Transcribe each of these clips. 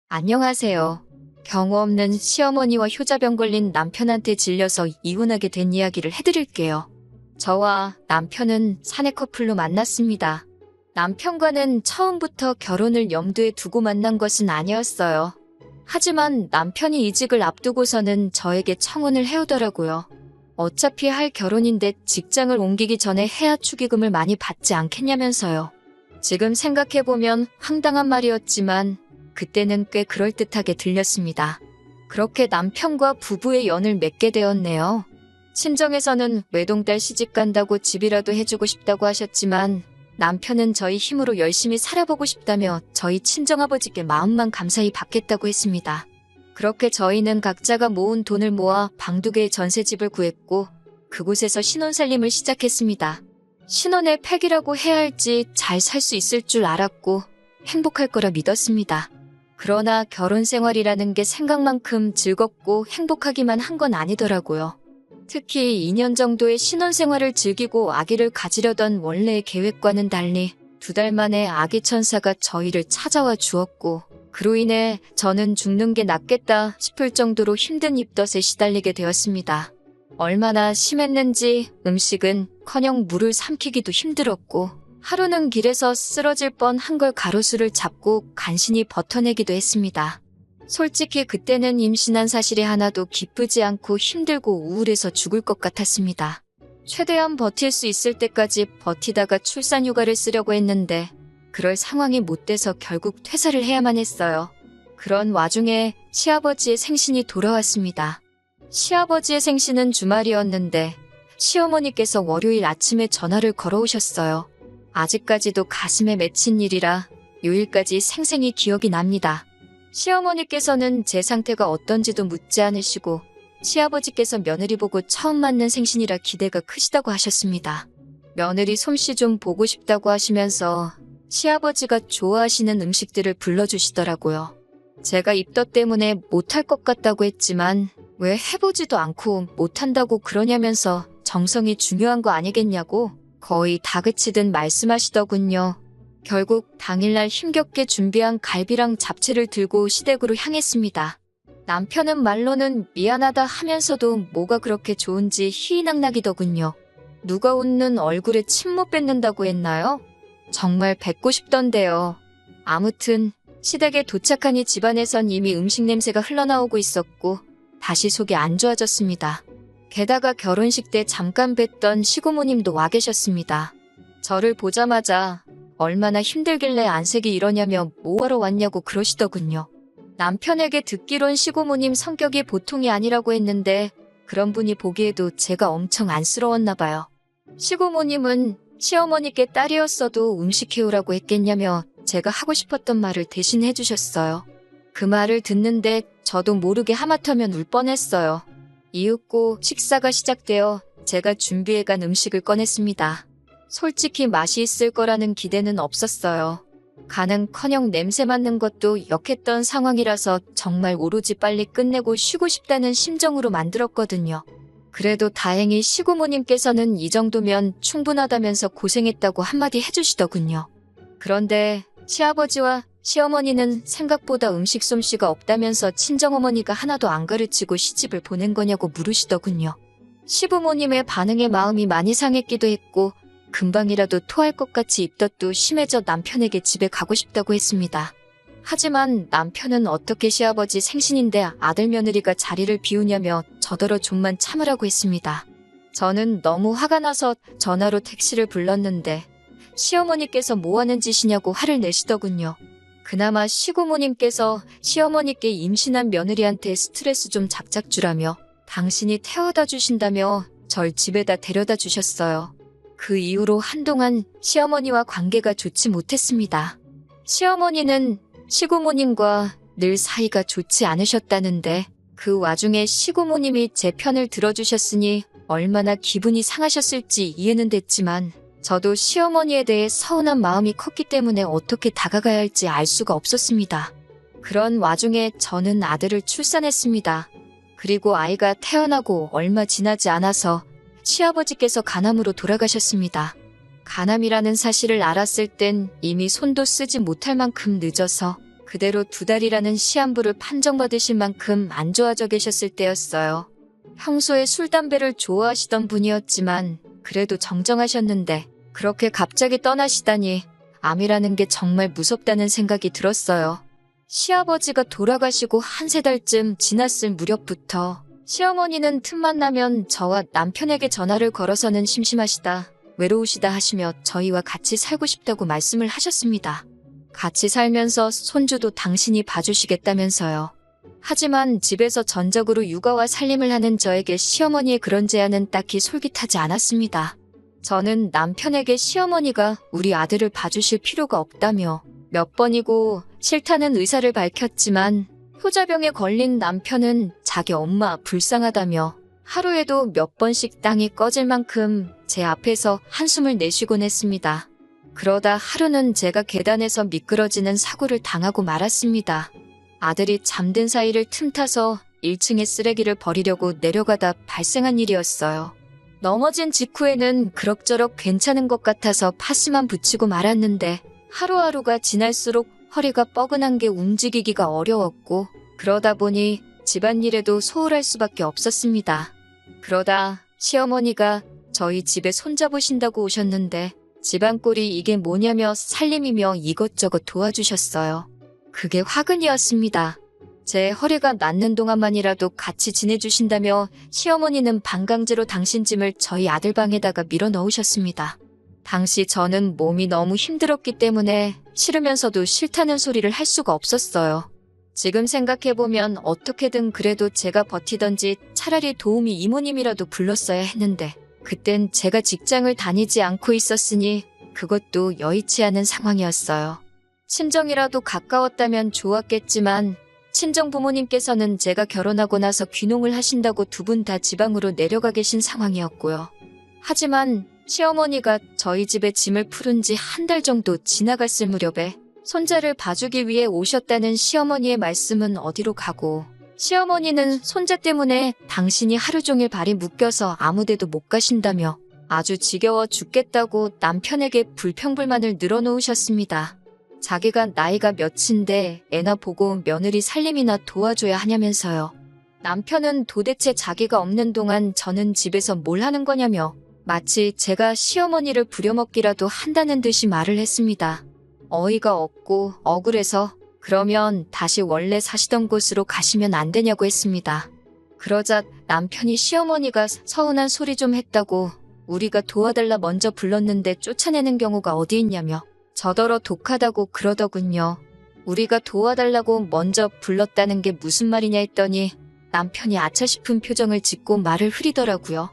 안녕하세요. 경우 없는 시어머니와 효자병 걸린 남편한테 질려서 이혼하게 된 이야기를 해드릴게요. 저와 남편은 사내 커플로 만났습니다. 남편과는 처음부터 결혼을 염두에 두고 만난 것은 아니었어요. 하지만 남편이 이직을 앞두고서는 저에게 청혼을 해오더라고요. 어차피 할 결혼인데 직장을 옮기기 전에 해야 축의금을 많이 받지 않겠냐면서요. 지금 생각해보면 황당한 말이었지만 그때는 꽤 그럴듯하게 들렸습니다. 그렇게 남편과 부부의 연을 맺게 되었네요. 친정에서는 외동딸 시집 간다고 집이라도 해주고 싶다고 하셨지만 남편은 저희 힘으로 열심히 살아보고 싶다며 저희 친정아버지께 마음만 감사히 받겠다고 했습니다. 그렇게 저희는 각자가 모은 돈을 모아 방 2개의 전셋집을 구했고 그곳에서 신혼살림을 시작했습니다. 신혼의 팩이라고 해야 할지 잘 살 수 있을 줄 알았고 행복할 거라 믿었습니다. 그러나 결혼 생활이라는 게 생각만큼 즐겁고 행복하기만 한 건 아니더라고요. 특히 2년 정도의 신혼생활을 즐기고 아기를 가지려던 원래의 계획과는 달리 2달 만에 아기 천사가 저희를 찾아와 주었고 그로 인해 저는 죽는 게 낫겠다 싶을 정도로 힘든 입덧에 시달리게 되었습니다. 얼마나 심했는지 음식은커녕 물을 삼키기도 힘들었고 하루는 길에서 쓰러질 뻔한 걸 가로수를 잡고 간신히 버텨내기도 했습니다. 솔직히 그때는 임신한 사실이 하나도 기쁘지 않고 힘들고 우울해서 죽을 것 같았습니다. 최대한 버틸 수 있을 때까지 버티다가 출산휴가를 쓰려고 했는데 그럴 상황이 못 돼서 결국 퇴사를 해야만 했어요. 그런 와중에 시아버지의 생신이 돌아왔습니다. 시아버지의 생신은 주말이었는데 시어머니께서 월요일 아침에 전화를 걸어오셨어요. 아직까지도 가슴에 맺힌 일이라 요일까지 생생히 기억이 납니다. 시어머니께서는 제 상태가 어떤지도 묻지 않으시고 시아버지께서 며느리 보고 처음 맞는 생신이라 기대가 크시다고 하셨습니다. 며느리 솜씨 좀 보고 싶다고 하시면서 시아버지가 좋아하시는 음식들을 불러주시더라고요. 제가 입덧 때문에 못할 것 같다고 했지만 왜 해보지도 않고 못한다고 그러냐면서 정성이 중요한 거 아니겠냐고 거의 다그치듯 말씀하시더군요. 결국 당일날 힘겹게 준비한 갈비랑 잡채를 들고 시댁으로 향했습니다. 남편은 말로는 미안하다 하면서도 뭐가 그렇게 좋은지 희희낙낙이더군요. 누가 웃는 얼굴에 침 못 뱉는다고 했나요? 정말 뱉고 싶던데요. 아무튼 시댁에 도착하니 집안에선 이미 음식 냄새가 흘러나오고 있었고 다시 속이 안 좋아졌습니다. 게다가 결혼식 때 잠깐 뵀던 시고모님도 와 계셨습니다. 저를 보자마자 얼마나 힘들길래 안색이 이러냐며 뭐하러 왔냐고 그러시더군요. 남편에게 듣기론 시고모님 성격이 보통이 아니라고 했는데 그런 분이 보기에도 제가 엄청 안쓰러웠나 봐요. 시고모님은 시어머니께 딸이었어도 음식 해오라고 했겠냐며 제가 하고 싶었던 말을 대신 해주셨어요. 그 말을 듣는데 저도 모르게 하마터면 울 뻔했어요. 이윽고 식사가 시작되어 제가 준비해간 음식을 꺼냈습니다. 솔직히 맛이 있을 거라는 기대는 없었어요. 간은커녕 냄새 맡는 것도 역했던 상황이라서 정말 오로지 빨리 끝내고 쉬고 싶다는 심정으로 만들었거든요. 그래도 다행히 시고모님께서는 이 정도면 충분하다면서 고생했다고 한마디 해주시더군요. 그런데 시아버지와 시어머니는 생각보다 음식 솜씨가 없다면서 친정어머니가 하나도 안 가르치고 시집을 보낸 거냐고 물으시더군요. 시부모님의 반응에 마음이 많이 상했기도 했고 금방이라도 토할 것 같이 입덧도 심해져 남편에게 집에 가고 싶다고 했습니다. 하지만 남편은 어떻게 시아버지 생신인데 아들 며느리가 자리를 비우냐며 저더러 좀만 참으라고 했습니다. 저는 너무 화가 나서 전화로 택시를 불렀는데 시어머니께서 뭐하는 짓이냐고 화를 내시더군요. 그나마 시고모님께서 시어머니께 임신한 며느리한테 스트레스 좀 작작 주라며 당신이 태워다 주신다며 절 집에다 데려다 주셨어요. 그 이후로 한동안 시어머니와 관계가 좋지 못했습니다. 시어머니는 시고모님과 늘 사이가 좋지 않으셨다는데 그 와중에 시고모님이 제 편을 들어주셨으니 얼마나 기분이 상하셨을지 이해는 됐지만 저도 시어머니에 대해 서운한 마음이 컸기 때문에 어떻게 다가가야 할지 알 수가 없었습니다. 그런 와중에 저는 아들을 출산했습니다. 그리고 아이가 태어나고 얼마 지나지 않아서 시아버지께서 간암으로 돌아가셨습니다. 간암이라는 사실을 알았을 땐 이미 손도 쓰지 못할 만큼 늦어서 그대로 2달이라는 시한부를 판정받으실 만큼 안 좋아져 계셨을 때였어요. 평소에 술, 담배를 좋아하시던 분이었지만 그래도 정정하셨는데 그렇게 갑자기 떠나시다니 암이라는 게 정말 무섭다는 생각이 들었어요. 시아버지가 돌아가시고 한 3달쯤 지났을 무렵부터 시어머니는 틈만 나면 저와 남편에게 전화를 걸어서는 심심하시다, 외로우시다 하시며 저희와 같이 살고 싶다고 말씀을 하셨습니다. 같이 살면서 손주도 당신이 봐주시겠다면서요. 하지만 집에서 전적으로 육아와 살림을 하는 저에게 시어머니의 그런 제안은 딱히 솔깃하지 않았습니다. 저는 남편에게 시어머니가 우리 아들을 봐주실 필요가 없다며 몇 번이고 싫다는 의사를 밝혔지만 효자병에 걸린 남편은 자기 엄마 불쌍하다며 하루에도 몇 번씩 땅이 꺼질 만큼 제 앞에서 한숨을 내쉬곤 했습니다. 그러다 하루는 제가 계단에서 미끄러지는 사고를 당하고 말았습니다. 아들이 잠든 사이를 틈타서 1층에 쓰레기를 버리려고 내려가다 발생한 일이었어요. 넘어진 직후에는 그럭저럭 괜찮은 것 같아서 파스만 붙이고 말았는데 하루하루가 지날수록 허리가 뻐근한 게 움직이기가 어려웠고 그러다 보니 집안일에도 소홀할 수밖에 없었습니다. 그러다 시어머니가 저희 집에 손잡으신다고 오셨는데 집안 꼴이 이게 뭐냐며 살림이며 이것저것 도와주셨어요. 그게 화근이었습니다. 제 허리가 낫는 동안만이라도 같이 지내주신다며 시어머니는 반강제로 당신 짐을 저희 아들 방에다가 밀어 넣으셨습니다. 당시 저는 몸이 너무 힘들었기 때문에 싫으면서도 싫다는 소리를 할 수가 없었어요. 지금 생각해보면 어떻게든 그래도 제가 버티던지 차라리 도우미 이모님이라도 불렀어야 했는데 그땐 제가 직장을 다니지 않고 있었으니 그것도 여의치 않은 상황이었어요. 친정이라도 가까웠다면 좋았겠지만 친정 부모님께서는 제가 결혼하고 나서 귀농을 하신다고 2분 다 지방으로 내려가 계신 상황이었고요. 하지만 시어머니가 저희 집에 짐을 풀은 지 1달 정도 지나갔을 무렵에 손자를 봐주기 위해 오셨다는 시어머니의 말씀은 어디로 가고 시어머니는 손자 때문에 당신이 하루 종일 발이 묶여서 아무데도 못 가신다며 아주 지겨워 죽겠다고 남편에게 불평불만을 늘어놓으셨습니다. 자기가 나이가 몇인데 애나 보고 며느리 살림이나 도와줘야 하냐면서요. 남편은 도대체 자기가 없는 동안 저는 집에서 뭘 하는 거냐며 마치 제가 시어머니를 부려먹기라도 한다는 듯이 말을 했습니다. 어이가 없고 억울해서 그러면 다시 원래 사시던 곳으로 가시면 안 되냐고 했습니다. 그러자 남편이 시어머니가 서운한 소리 좀 했다고 우리가 도와달라 먼저 불렀는데 쫓아내는 경우가 어디 있냐며 저더러 독하다고 그러더군요. 우리가 도와달라고 먼저 불렀다는 게 무슨 말이냐 했더니 남편이 아차 싶은 표정을 짓고 말을 흐리더라고요.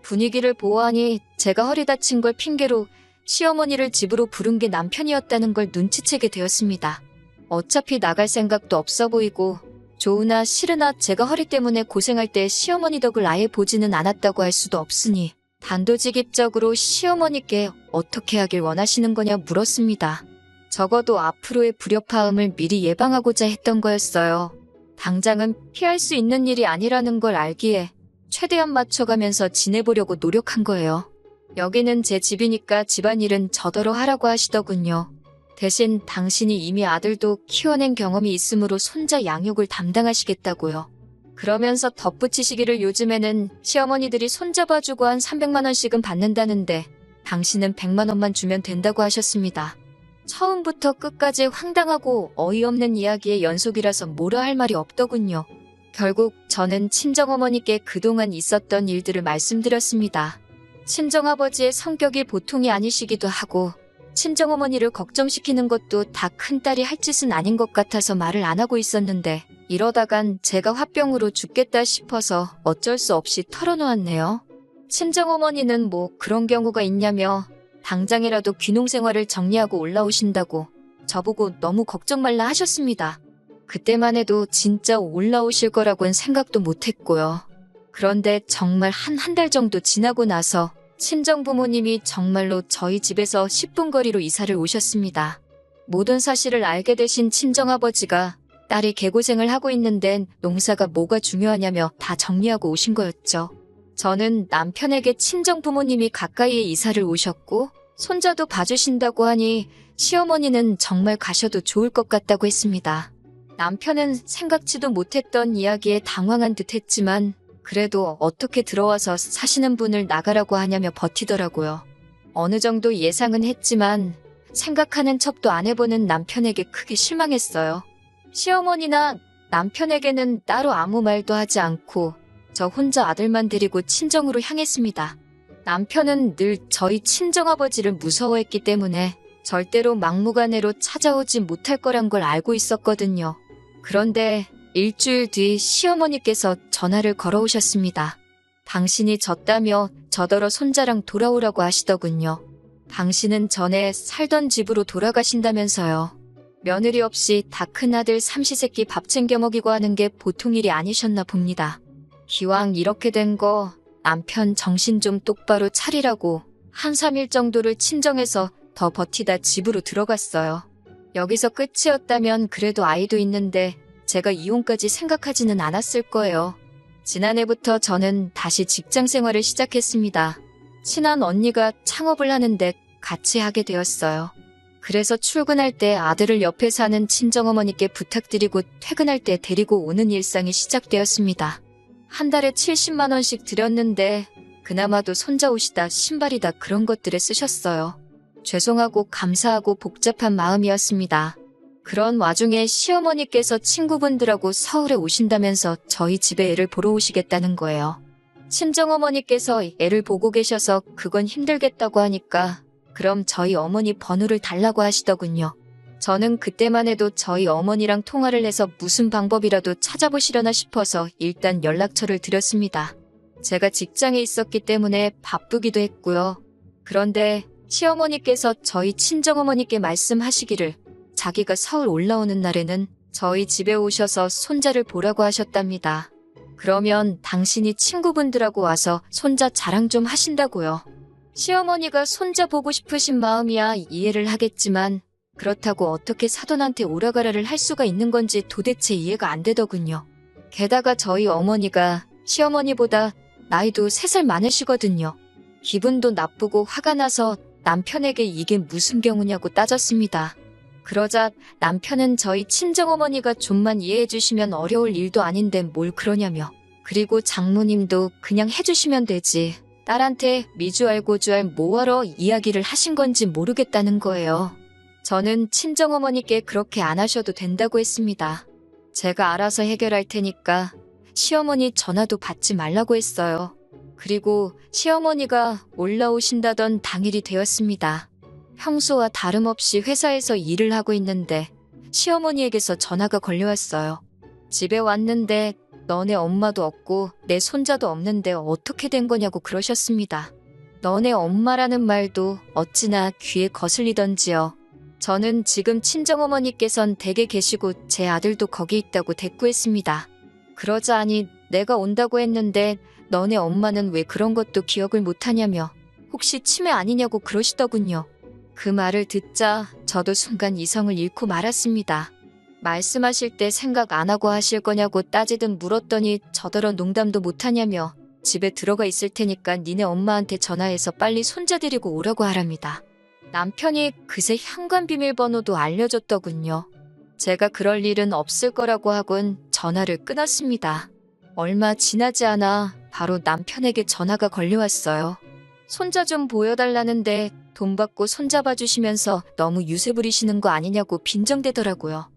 분위기를 보아하니 제가 허리 다친 걸 핑계로 시어머니를 집으로 부른 게 남편이었다는 걸 눈치채게 되었습니다. 어차피 나갈 생각도 없어 보이고 좋으나 싫으나 제가 허리 때문에 고생할 때 시어머니 덕을 아예 보지는 않았다고 할 수도 없으니 단도직입적으로 시어머니께 어떻게 하길 원하시는 거냐 물었습니다. 적어도 앞으로의 불협화음을 미리 예방하고자 했던 거였어요. 당장은 피할 수 있는 일이 아니라는 걸 알기에 최대한 맞춰가면서 지내보려고 노력한 거예요. 여기는 제 집이니까 집안일은 저더러 하라고 하시더군요. 대신 당신이 이미 아들도 키워낸 경험이 있으므로 손자 양육을 담당하시겠다고요. 그러면서 덧붙이시기를 요즘에는 시어머니들이 손잡아주고 한 300만 원씩은 받는다는데 당신은 100만 원만 주면 된다고 하셨습니다. 처음부터 끝까지 황당하고 어이없는 이야기의 연속이라서 뭐라 할 말이 없더군요. 결국 저는 친정어머니께 그동안 있었던 일들을 말씀드렸습니다. 친정아버지의 성격이 보통이 아니시기도 하고 친정어머니를 걱정시키는 것도 다 큰딸이 할 짓은 아닌 것 같아서 말을 안 하고 있었는데 이러다간 제가 화병으로 죽겠다 싶어서 어쩔 수 없이 털어놓았네요. 친정어머니는 뭐 그런 경우가 있냐며 당장이라도 귀농생활을 정리하고 올라오신다고 저보고 너무 걱정 말라 하셨습니다. 그때만 해도 진짜 올라오실 거라고는 생각도 못했고요. 그런데 정말 한 달 정도 지나고 나서 친정부모님이 정말로 저희 집에서 10분 거리로 이사를 오셨습니다. 모든 사실을 알게 되신 친정아버지가 딸이 개고생을 하고 있는데 농사가 뭐가 중요하냐며 다 정리하고 오신 거였죠. 저는 남편에게 친정부모님이 가까이에 이사를 오셨고 손자도 봐주신다고 하니 시어머니는 정말 가셔도 좋을 것 같다고 했습니다. 남편은 생각지도 못했던 이야기에 당황한 듯 했지만 그래도 어떻게 들어와서 사시는 분을 나가라고 하냐며 버티더라고요. 어느 정도 예상은 했지만 생각하는 척도 안 해보는 남편에게 크게 실망했어요. 시어머니나 남편에게는 따로 아무 말도 하지 않고 저 혼자 아들만 데리고 친정으로 향했습니다. 남편은 늘 저희 친정아버지를 무서워했기 때문에 절대로 막무가내로 찾아오지 못할 거란 걸 알고 있었거든요. 그런데 일주일 뒤 시어머니께서 전화를 걸어오셨습니다. 당신이 졌다며 저더러 손자랑 돌아오라고 하시더군요. 당신은 전에 살던 집으로 돌아가신다면서요. 며느리 없이 다 큰아들 삼시세끼 밥 챙겨 먹이고 하는 게 보통 일이 아니셨나 봅니다. 기왕 이렇게 된 거 남편 정신 좀 똑바로 차리라고 2, 3일 정도를 친정에서 더 버티다 집으로 들어갔어요. 여기서 끝이었다면 그래도 아이도 있는데 제가 이혼까지 생각하지는 않았을 거예요. 지난해부터 저는 다시 직장 생활을 시작했습니다. 친한 언니가 창업을 하는데 같이 하게 되었어요. 그래서 출근할 때 아들을 옆에 사는 친정어머니께 부탁드리고 퇴근할 때 데리고 오는 일상이 시작되었습니다. 한 달에 70만 원씩 드렸는데 그나마도 손자 옷이다 신발이다 그런 것들에 쓰셨어요. 죄송하고 감사하고 복잡한 마음이었습니다. 그런 와중에 시어머니께서 친구분들하고 서울에 오신다면서 저희 집에 애를 보러 오시겠다는 거예요. 친정어머니께서 애를 보고 계셔서 그건 힘들겠다고 하니까 그럼 저희 어머니 번호를 달라고 하시더군요. 저는 그때만 해도 저희 어머니랑 통화를 해서 무슨 방법이라도 찾아보시려나 싶어서 일단 연락처를 드렸습니다. 제가 직장에 있었기 때문에 바쁘기도 했고요. 그런데 시어머니께서 저희 친정어머니께 말씀하시기를 자기가 서울 올라오는 날에는 저희 집에 오셔서 손자를 보라고 하셨답니다. 그러면 당신이 친구분들하고 와서 손자 자랑 좀 하신다고요. 시어머니가 손자 보고 싶으신 마음이야 이해를 하겠지만 그렇다고 어떻게 사돈한테 오라가라를 할 수가 있는 건지 도대체 이해가 안 되더군요. 게다가 저희 어머니가 시어머니보다 나이도 3살 많으시거든요. 기분도 나쁘고 화가 나서 남편에게 이게 무슨 경우냐고 따졌습니다. 그러자 남편은 저희 친정어머니가 좀만 이해해 주시면 어려울 일도 아닌데 뭘 그러냐며. 그리고 장모님도 그냥 해주시면 되지. 딸한테 미주알고주알 뭐하러 이야기를 하신 건지 모르겠다는 거예요. 저는 친정어머니께 그렇게 안 하셔도 된다고 했습니다. 제가 알아서 해결할 테니까 시어머니 전화도 받지 말라고 했어요. 그리고 시어머니가 올라오신다던 당일이 되었습니다. 평소와 다름없이 회사에서 일을 하고 있는데 시어머니에게서 전화가 걸려왔어요. 집에 왔는데 너네 엄마도 없고 내 손자도 없는데 어떻게 된 거냐고 그러셨습니다. 너네 엄마라는 말도 어찌나 귀에 거슬리던지요. 저는 지금 친정어머니께선 댁에 계시고 제 아들도 거기 있다고 대꾸했습니다. 그러자 아니 내가 온다고 했는데 너네 엄마는 왜 그런 것도 기억을 못하냐며 혹시 치매 아니냐고 그러시더군요. 그 말을 듣자 저도 순간 이성을 잃고 말았습니다. 말씀하실 때 생각 안 하고 하실 거냐고 따지듯 물었더니 저더러 농담도 못하냐며 집에 들어가 있을 테니까 니네 엄마한테 전화해서 빨리 손자 데리고 오라고 하랍니다. 남편이 그새 현관 비밀번호도 알려줬더군요. 제가 그럴 일은 없을 거라고 하곤 전화를 끊었습니다. 얼마 지나지 않아 바로 남편에게 전화가 걸려왔어요. 손자 좀 보여달라는데 돈 받고 손자 봐주시면서 너무 유세 부리시는 거 아니냐고 빈정대더라고요.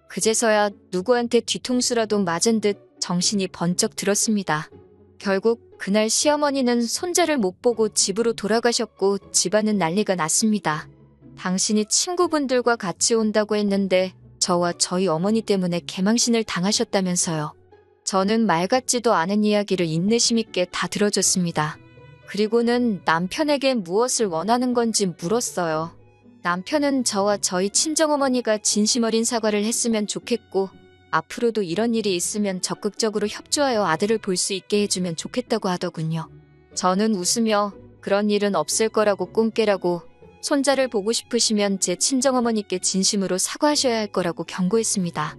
그제서야 누구한테 뒤통수라도 맞은 듯 정신이 번쩍 들었습니다. 결국 그날 시어머니는 손자를 못 보고 집으로 돌아가셨고 집안은 난리가 났습니다. 당신이 친구분들과 같이 온다고 했는데 저와 저희 어머니 때문에 개망신을 당하셨다면서요. 저는 말 같지도 않은 이야기를 인내심 있게 다 들어줬습니다. 그리고는 남편에게 무엇을 원하는 건지 물었어요. 남편은 저와 저희 친정어머니가 진심 어린 사과를 했으면 좋겠고 앞으로도 이런 일이 있으면 적극적으로 협조하여 아들을 볼 수 있게 해주면 좋겠다고 하더군요. 저는 웃으며 그런 일은 없을 거라고 꽁깨라고 손자를 보고 싶으시면 제 친정어머니께 진심으로 사과하셔야 할 거라고 경고했습니다.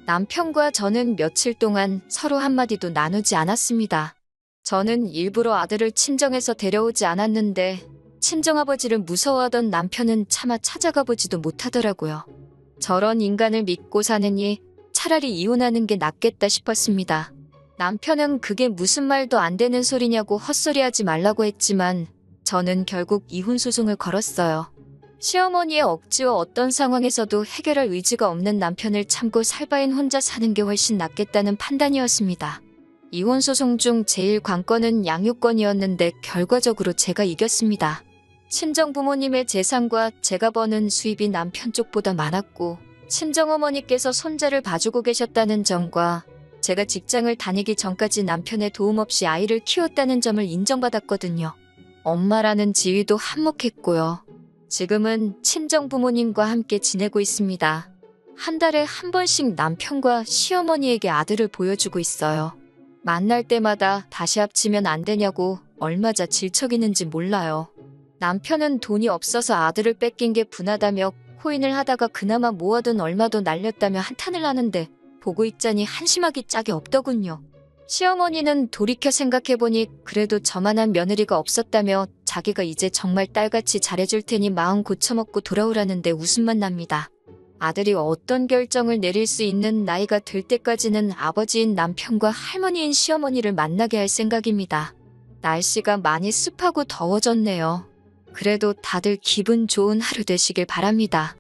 남편과 저는 며칠 동안 서로 한마디도 나누지 않았습니다. 저는 일부러 아들을 친정에서 데려오지 않았는데 친정아버지를 무서워하던 남편은 차마 찾아가 보지도 못하더라고요. 저런 인간을 믿고 사느니 차라리 이혼하는 게 낫겠다 싶었습니다. 남편은 그게 무슨 말도 안 되는 소리냐고 헛소리하지 말라고 했지만 저는 결국 이혼 소송을 걸었어요. 시어머니의 억지와 어떤 상황에서도 해결할 의지가 없는 남편을 참고 살 바엔 혼자 사는 게 훨씬 낫겠다는 판단이었습니다. 이혼 소송 중 제일 관건은 양육권이었는데 결과적으로 제가 이겼습니다. 친정 부모님의 재산과 제가 버는 수입이 남편 쪽보다 많았고 친정어머니께서 손자를 봐주고 계셨다는 점과 제가 직장을 다니기 전까지 남편의 도움 없이 아이를 키웠다는 점을 인정받았거든요. 엄마라는 지위도 한몫했고요. 지금은 친정 부모님과 함께 지내고 있습니다. 한 달에 한 번씩 남편과 시어머니에게 아들을 보여주고 있어요. 만날 때마다 다시 합치면 안 되냐고 얼마자 질척이는지 몰라요. 남편은 돈이 없어서 아들을 뺏긴 게 분하다며 코인을 하다가 그나마 모아둔 얼마도 날렸다며 한탄을 하는데 보고 있자니 한심하기 짝이 없더군요. 시어머니는 돌이켜 생각해보니 그래도 저만한 며느리가 없었다며 자기가 이제 정말 딸같이 잘해줄 테니 마음 고쳐먹고 돌아오라는데 웃음만 납니다. 아들이 어떤 결정을 내릴 수 있는 나이가 될 때까지는 아버지인 남편과 할머니인 시어머니를 만나게 할 생각입니다. 날씨가 많이 습하고 더워졌네요. 그래도 다들 기분 좋은 하루 되시길 바랍니다.